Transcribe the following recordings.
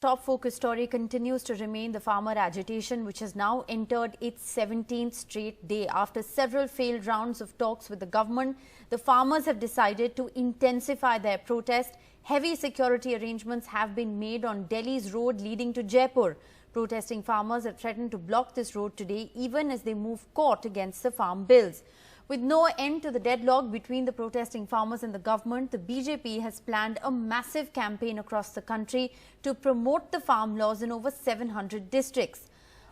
Top focus story continues to remain the farmer agitation, which has now entered its 17th straight day. After several failed rounds of talks with the government, the farmers have decided to intensify their protest. Heavy security arrangements have been made on Delhi's road leading to Jaipur. Protesting farmers have threatened to block this road today, even as they move court against the farm bills. With no end to the deadlock between the protesting farmers and the government, the BJP has planned a massive campaign across the country to promote the farm laws in over 700 districts.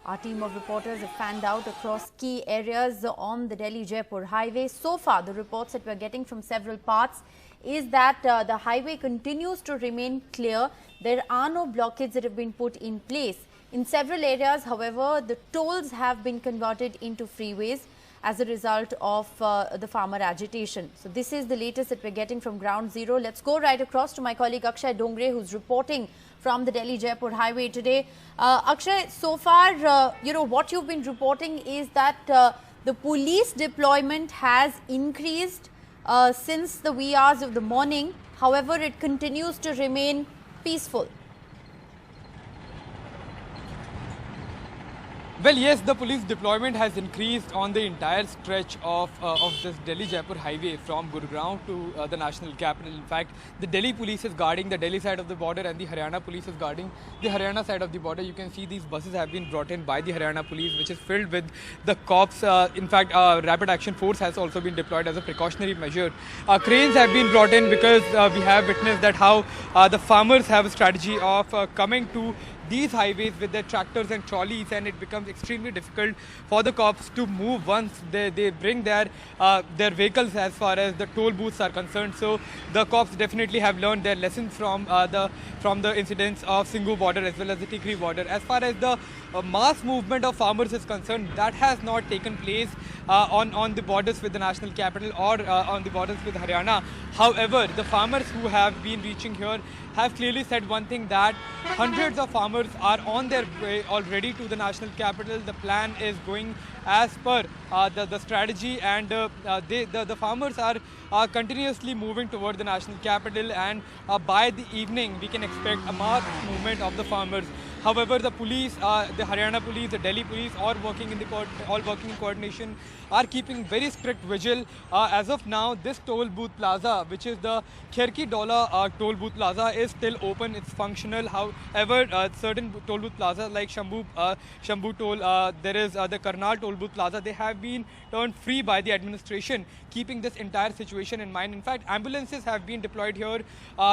Our team of reporters have fanned out across key areas on the Delhi-Jaipur highway. So far, the reports that we're getting from several parts is that the highway continues to remain clear. There are no blockades that have been put in place. In several areas, however, the tolls have been converted into freeways as a result of the farmer agitation. So this is the latest that we're getting from ground zero. Let's go right across to my colleague Akshay Dongre, who's reporting from the Delhi-Jaipur highway today. Akshay, so far, what you've been reporting is that the police deployment has increased since the wee hours of the morning. However, it continues to remain peaceful. Well, yes, the police deployment has increased on the entire stretch of this Delhi-Jaipur highway from Gurgaon to the national capital. In fact, the Delhi police is guarding the Delhi side of the border and the Haryana police is guarding the Haryana side of the border. You can see these buses have been brought in by the Haryana police, which is filled with the cops. In fact, rapid action force has also been deployed as a precautionary measure. Cranes have been brought in because we have witnessed that how the farmers have a strategy of coming to these highways with their tractors and trolleys, and it becomes extremely difficult for the cops to move once they bring their vehicles as far as the toll booths are concerned. So the cops definitely have learned their lessons from the incidents of Singhu border as well as the Tikri border. As far as the mass movement of farmers is concerned, that has not taken place on the borders with the national capital or on the borders with Haryana. However, the farmers who have been reaching here have clearly said one thing, that hundreds of farmers are on their way already to the national capital. The plan is going as per the strategy, and the farmers are continuously moving toward the national capital, and by the evening we can expect a mass movement of the farmers. However, the police, the Haryana police, the Delhi police, all working in coordination, are keeping very strict vigil. As of now, this toll booth plaza, which is the Kherki Daula toll booth plaza, is still open. It's functional. However, certain toll booth plazas like Shambhu toll, there is the Karnal toll booth plaza, they have been turned free by the administration, keeping this entire situation in mind. In fact, ambulances have been deployed here.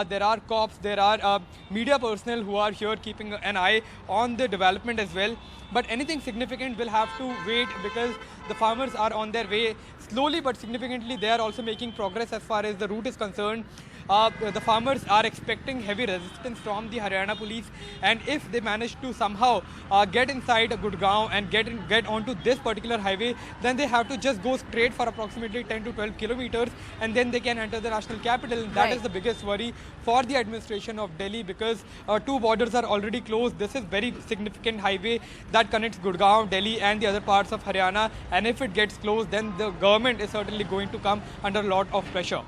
There are cops, there are media personnel who are here keeping an eye on the development as well. But anything significant will have to wait, because the farmers are on their way. Slowly but significantly, they are also making progress as far as the route is concerned. The farmers are expecting heavy resistance from the Haryana police, and if they manage to somehow get inside Gurgaon and get onto this particular highway, then they have to just go straight for approximately 10 to 12 kilometers, and then they can enter the national capital. And that is the biggest worry for the administration of Delhi, because two borders are already closed. This is very significant highway that connects Gurgaon, Delhi and the other parts of Haryana, and if it gets closed, then the government is certainly going to come under a lot of pressure.